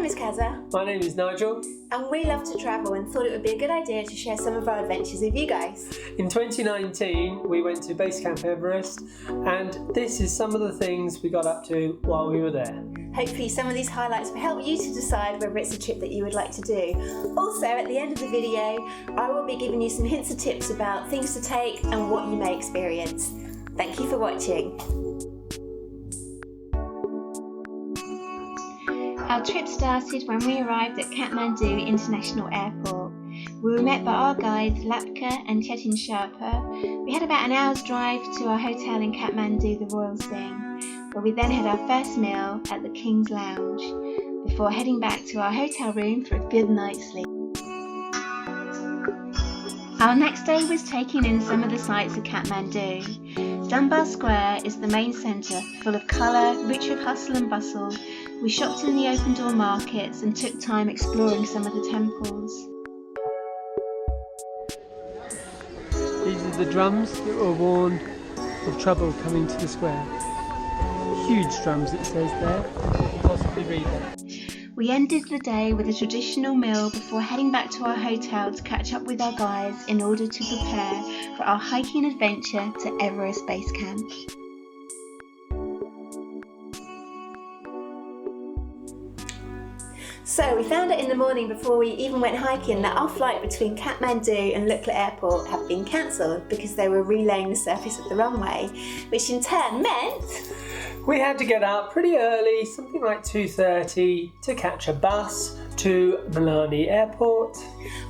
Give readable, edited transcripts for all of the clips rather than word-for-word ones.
name is Kaza. My name is Nigel. And we love to travel and thought it would be a good idea to share some of our adventures with you guys. In 2019, we went to Base Camp Everest, and this is some of the things we got up to while we were there. Hopefully some of these highlights will help you to decide whether it's a trip that you would like to do. Also, at the end of the video, I will be giving you some hints and tips about things to take and what you may experience. Thank you for watching. Our trip started when we arrived at Kathmandu International Airport. We were met by our guides Lukla and Sherpa. We had about an hour's drive to our hotel in Kathmandu, the Royal Singh, where we then had our first meal at the King's Lounge, before heading back to our hotel room for a good night's sleep. Our next day was taking in some of the sights of Kathmandu. Dunbar Square is the main centre, full of colour, rich with hustle and bustle. We shopped in the open door markets and took time exploring some of the temples. These are the drums that were warned of trouble coming to the square. Huge drums, it says there. You can possibly read that. We ended the day with a traditional meal before heading back to our hotel to catch up with our guides in order to prepare for our hiking adventure to Everest Base Camp. So we found out in the morning before we even went hiking that our flight between Kathmandu and Lukla airport had been cancelled because they were relaying the surface of the runway, which in turn meant we had to get up pretty early, something like 2:30, to catch a bus to Milani Airport.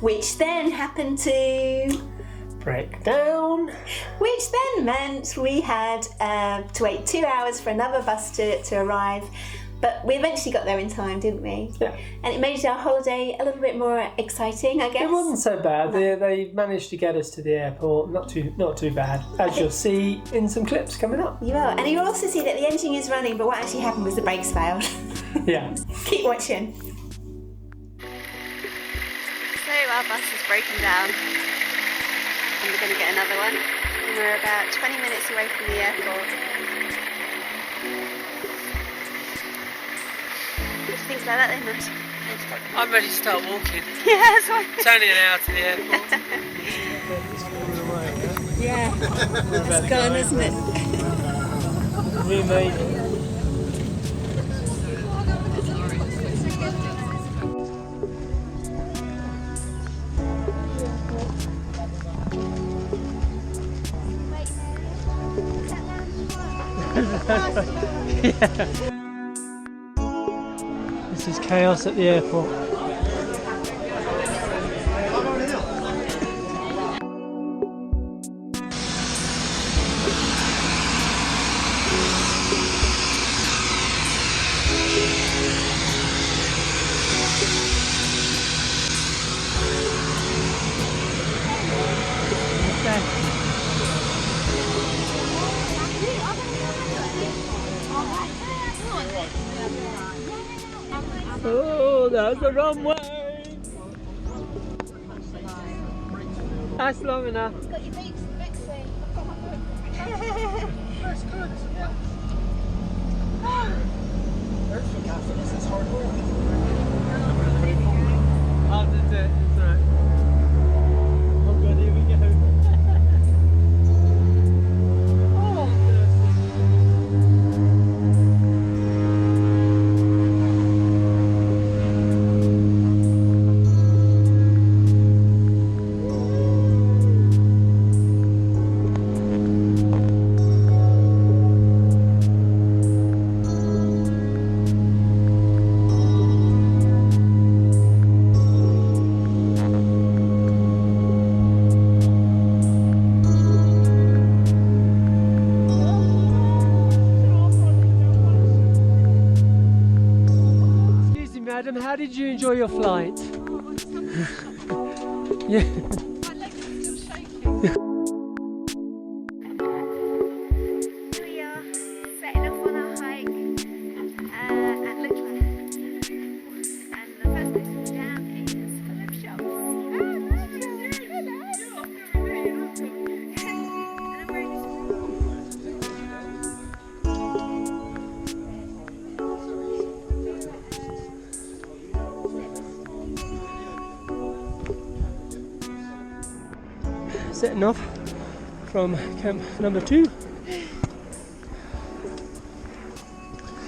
Which then happened to break down. Which then meant we had to wait 2 hours for another bus to arrive. But we eventually got there in time, didn't we? Yeah. And it made our holiday a little bit more exciting, I guess. It wasn't so bad. No. They managed to get us to the airport. Not too bad, as you'll see in some clips coming up. You will. And you'll also see that the engine is running, but what actually happened was the brakes failed. Yeah. Keep watching. So our bus has broken down and we're going to get another one. And we're about 20 minutes away from the airport. Things like that, then, Matt. I'm ready to start walking. Yeah, that's right. It's only an hour to the airport. Yeah, it's gone, isn't it? We made it. Yeah. This is chaos at the airport. Oh, that's the runway! That's long enough. It's got your beaks next way. That's good, yeah. There's the captain, this is hard work. I'll just do it, it's alright. Oh god, here we go. Madam, how did you enjoy your flight? Yeah. My legs are still shaking. Here we are, setting off on our hike at Lukla. And the first place to go down is full of shops. setting off from camp number 2,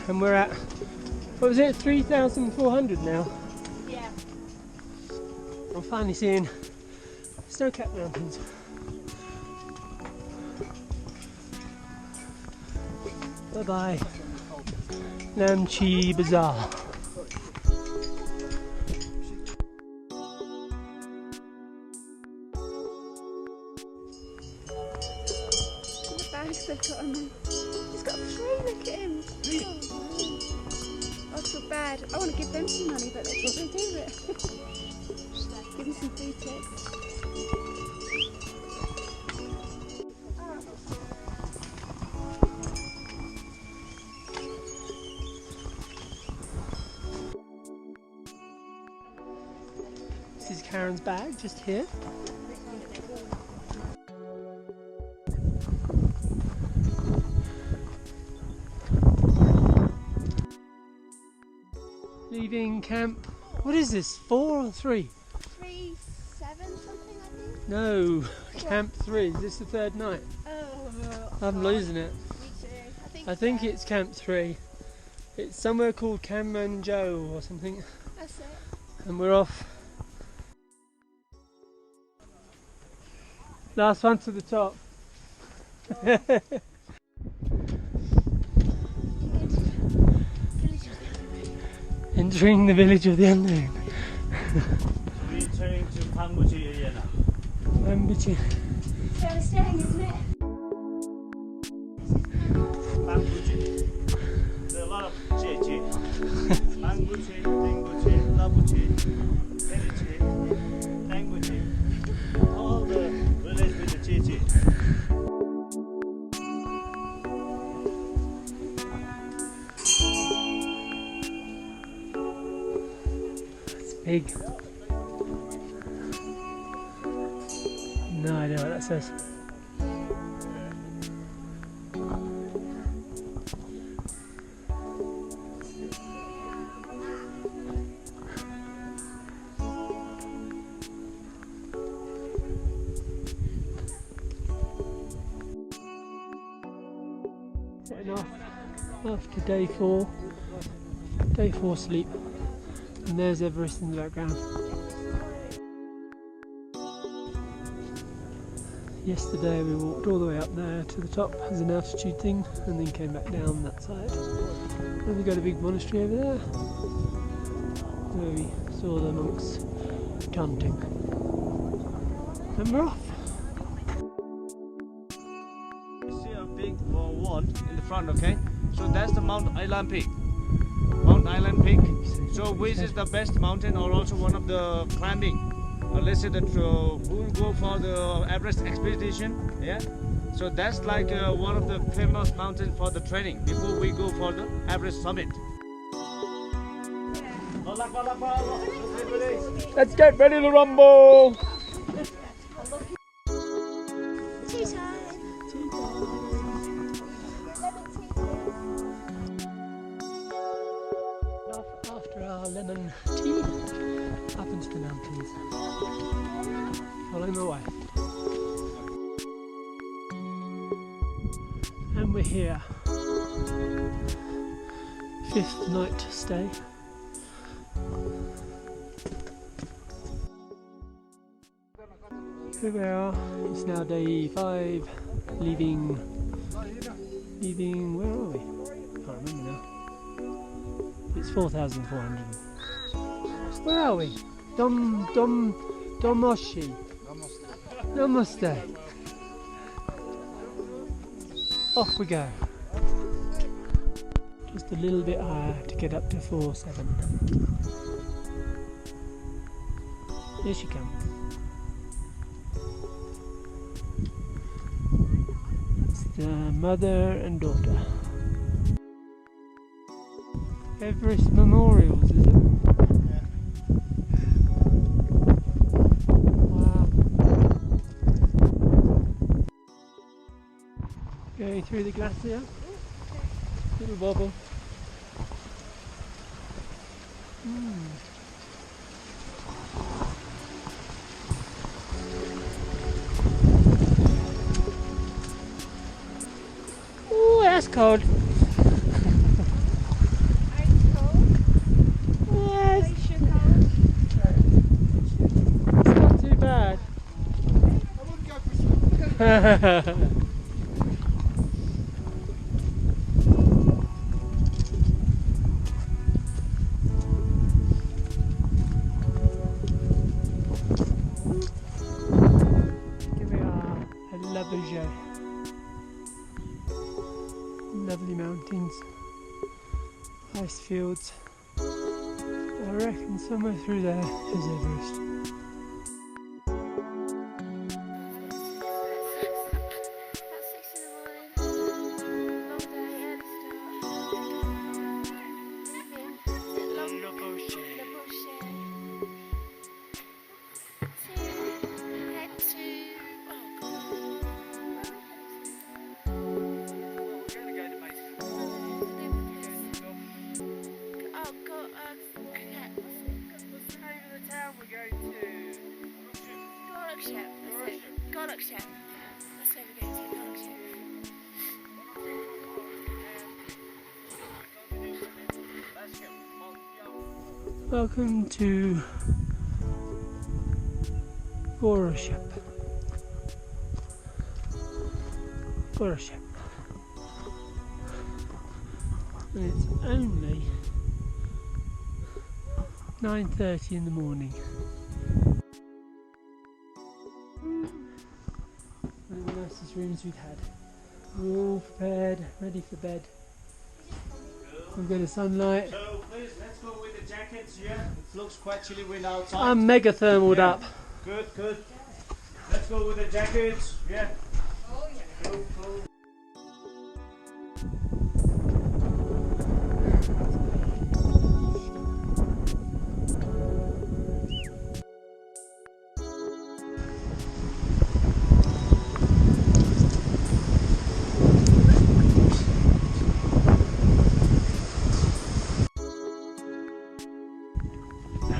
and we're at, what was it, 3,400 now. Yeah. I'm finally seeing snow-capped mountains. Bye bye, Namche Bazaar. The bags they've got on them. He's got 3, look at him. Oh, I feel bad. I want to give them some money, but that's what they do it. Give me some food tips. This is Karen's bag, just here. Leaving camp, what is this, 4 or 3? 3, 7 something, I think. No, camp 3, is this the 3rd night? Oh, I'm losing it. me too. I think it's camp 3. It's somewhere called Kathmandu or something, That's it. and we're off. Last one to the top. Entering the village of the unknown. We're turning to Pangbuchi area now. Pangbuchi. So we're staying, isn't it? Pangbuchi. There are a lot of Cheche. Pangbuchi, Pangbuchi, Labuchi, Penichi, Pangbuchi. All the village with the Cheche. It's big. No idea what that says. Setting off after day 4 sleep, and there's Everest in the background. Yesterday we walked all the way up there to the top as an altitude thing, and then came back down that side. And we got a big monastery over there where we saw the monks chanting. And we're off. You see a big wall in the front, okay? So that's the Mount Island Peak. Mount Island Peak. So which is the best mountain, or also one of the climbing? Let's say that who will go for the Everest expedition, yeah? So that's like one of the famous mountains for the training before we go for the Everest summit. Let's get ready to rumble! Tea time. After our lemon tea, up into the mountains. Following my wife. And we're here. 5th night stay. Here we are. It's now day 5. Leaving. Where are we? Can't remember now. It's 4,400. Where are we? Domoshi. Namaste. Off we go. Just a little bit higher to get up to 4,700. Here she comes. It's the mother and daughter. Everest Memorials, is it? Wow. Going through the glacier. Little bobble. cold. Yes. It's not too bad. I wouldn't go for a swim. Here we are at La Bougie. Lovely mountains, ice fields. I reckon somewhere through there is Everest. About 6 in the morning. Long day, early start. Leaving. La Bougie. To head to. Oh god. What's the name of the town we're going to? Gorlockshire. That's where we're going to. Gorlockshire. Welcome to Gorlockshire. And it's only 9:30 in the morning. One of the nicest rooms we've had. We're all prepared, ready for bed. We've got a sunlight. So please, let's go with the jackets, yeah? It looks quite chilly wind outside. I'm mega thermaled Yeah. up. Good. Let's go with the jackets, yeah? Oh yeah. Cool.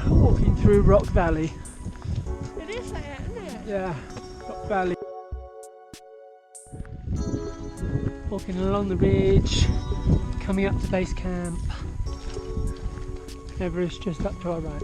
Walking through Rock Valley. It is like that, isn't it? Yeah, Rock Valley. Walking along the ridge, coming up to base camp. Everest just up to our right.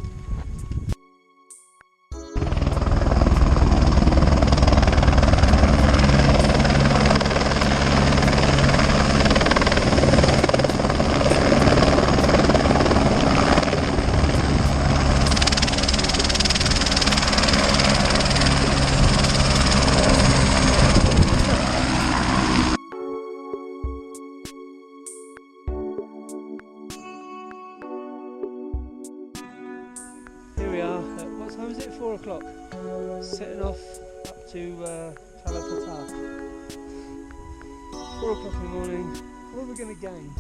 Here we are at, what time is it? 4 o'clock. Setting off up to Talapatar. 4 o'clock in the morning. What are we going to gain?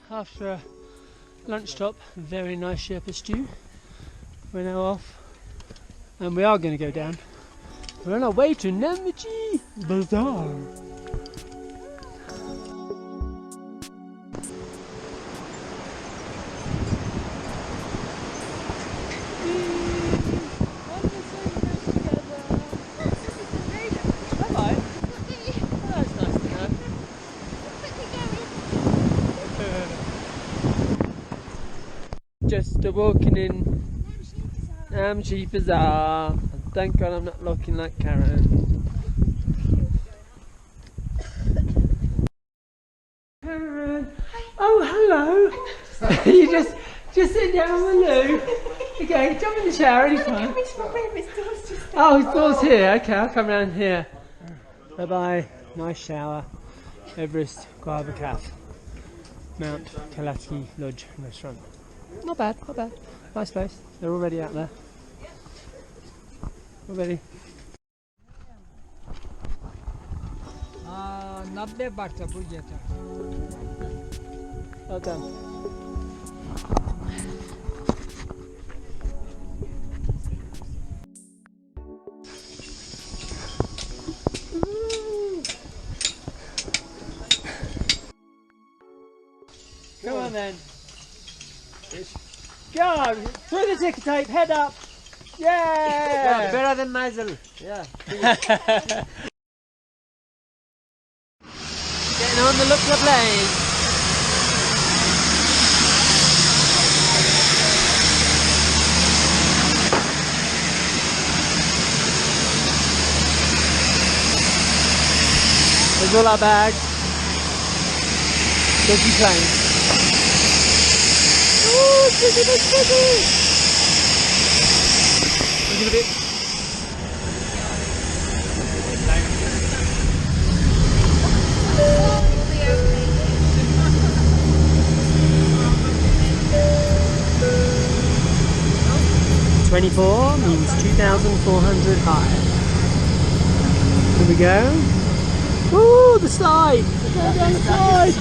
After a lunch stop, very nice Sherpa stew. We're now off, and we are going to go down. We're on our way to Namaji Bazaar. Just walking in Namaji Bazaar. And thank God I'm not looking like Karen. Karen! Oh, hello! You just sit down on the loo. Okay, jump in the shower anytime. Oh, his door's here. Okay, I'll come round here. Bye bye. Nice shower. Everest Guava Cafe. Mount Kalati Lodge Restaurant. Not bad, not bad. Nice place. They're already out there. Already. 90 baht का पूजा था Well done. Come on then. Go! Through the ticker tape, head up! Yeah! Better than Nigel. Yeah. Getting on the Lukla plane. There's all our bags. Dodgy plane. Oh, it's busy. Look at it. 24 means 2,400 high. Here we go. Ooh, the slide! We're going down the slide!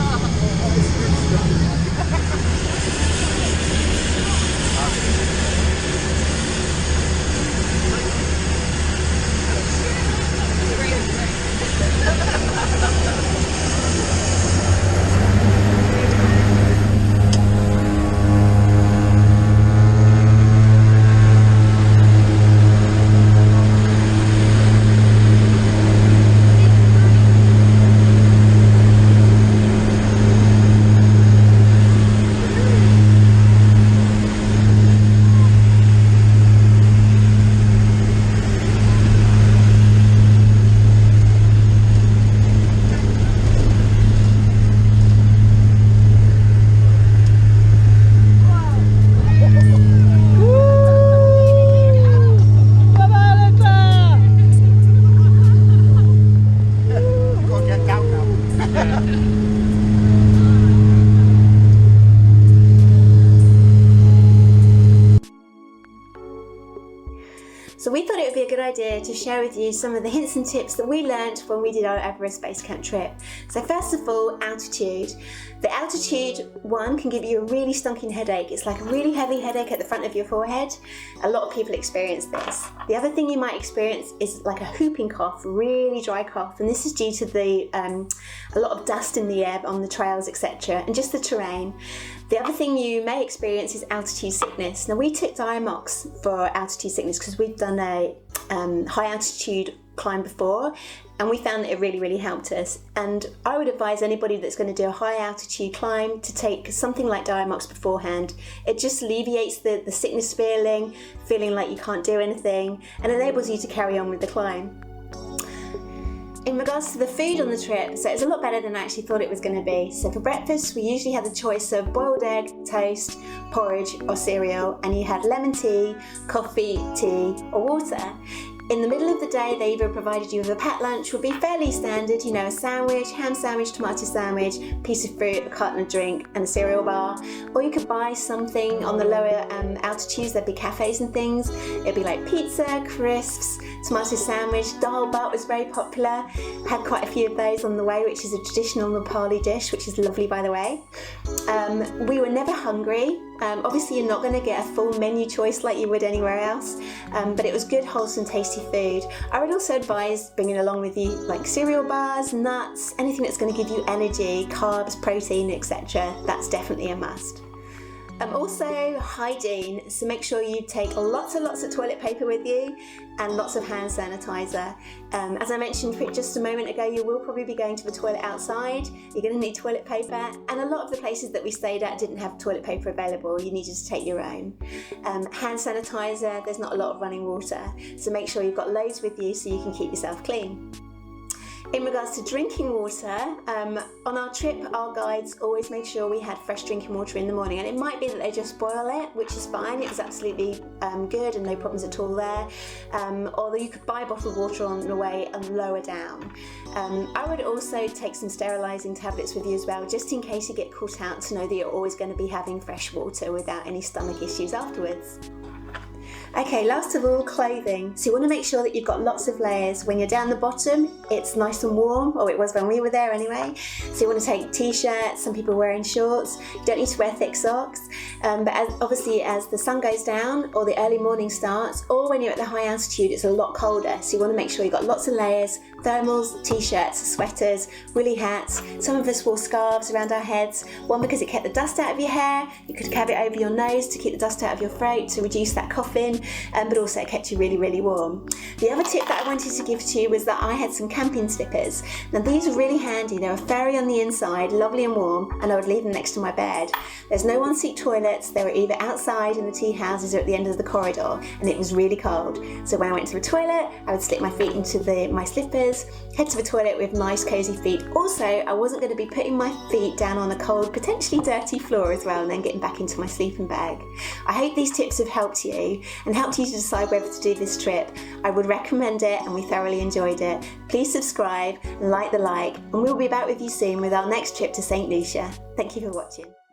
So we thought it would be a good idea to share with you some of the hints and tips that we learned when we did our Everest Base Camp trip. So first of all, altitude. The altitude one can give you a really stonking headache. It's like a really heavy headache at the front of your forehead. A lot of people experience this. The other thing you might experience is like a whooping cough, really dry cough, and this is due to the a lot of dust in the air on the trails, etc., and just the terrain. The other thing you may experience is altitude sickness. Now we took Diamox for altitude sickness because we've done a high altitude climb before, and we found that it really helped us. And I would advise anybody that's going to do a high altitude climb to take something like Diamox beforehand. It just alleviates the sickness feeling like you can't do anything, and enables you to carry on with the climb. In regards to the food on the trip, so it's a lot better than I actually thought it was going to be. So for breakfast, we usually had the choice of boiled egg, toast, porridge or cereal, and you had lemon tea, coffee, tea or water. In the middle of the day, they either provided you with a packed lunch, would be fairly standard, you know, a sandwich, ham sandwich, tomato sandwich, piece of fruit, a carton of drink and a cereal bar. Or you could buy something on the lower altitudes, there'd be cafes and things. It'd be like pizza, crisps, tomato sandwich, dal bhat was very popular. Had quite a few of those on the way, which is a traditional Nepali dish, which is lovely by the way. We were never hungry. Obviously you're not going to get a full menu choice like you would anywhere else, but it was good, wholesome, tasty food. I would also advise bringing along with you like cereal bars, nuts, anything that's going to give you energy, carbs, protein, etc. That's definitely a must. Also hygiene, so make sure you take lots and lots of toilet paper with you and lots of hand sanitizer. As I mentioned just a moment ago, you will probably be going to the toilet outside. You're going to need toilet paper, and a lot of the places that we stayed at didn't have toilet paper available. You needed to take your own. Hand sanitizer, there's not a lot of running water, so make sure you've got loads with you so you can keep yourself clean. In regards to drinking water, on our trip our guides always made sure we had fresh drinking water in the morning, and it might be that they just boil it, which is fine, it was absolutely good and no problems at all there, although you could buy bottled water on the way and lower down. I would also take some sterilising tablets with you as well, just in case you get caught out, to know that you're always going to be having fresh water without any stomach issues afterwards. Okay, last of all, clothing. So you want to make sure that you've got lots of layers. When you're down the bottom, it's nice and warm, or it was when we were there anyway. So you want to take t-shirts, some people are wearing shorts. You don't need to wear thick socks. But obviously as the sun goes down, or the early morning starts, or when you're at the high altitude, it's a lot colder. So you want to make sure you've got lots of layers, thermals, t-shirts, sweaters, woolly hats. Some of us wore scarves around our heads, one because it kept the dust out of your hair. You could have it over your nose to keep the dust out of your throat to reduce that coughing, but also it kept you really, really warm. The other tip that I wanted to give to you was that I had some camping slippers. Now these are really handy. They're a fairy on the inside, lovely and warm, and I would leave them next to my bed. There's no ensuite toilets. They were either outside in the tea houses or at the end of the corridor, and it was really cold. So when I went to the toilet, I would slip my feet into my slippers, head to the toilet with nice cozy feet. Also, I wasn't going to be putting my feet down on a cold, potentially dirty floor as well, and then getting back into my sleeping bag. I hope these tips have helped you and helped you to decide whether to do this trip. I would recommend it, and we thoroughly enjoyed it. Please subscribe and like, and we'll be back with you soon with our next trip to St. Lucia. Thank you for watching.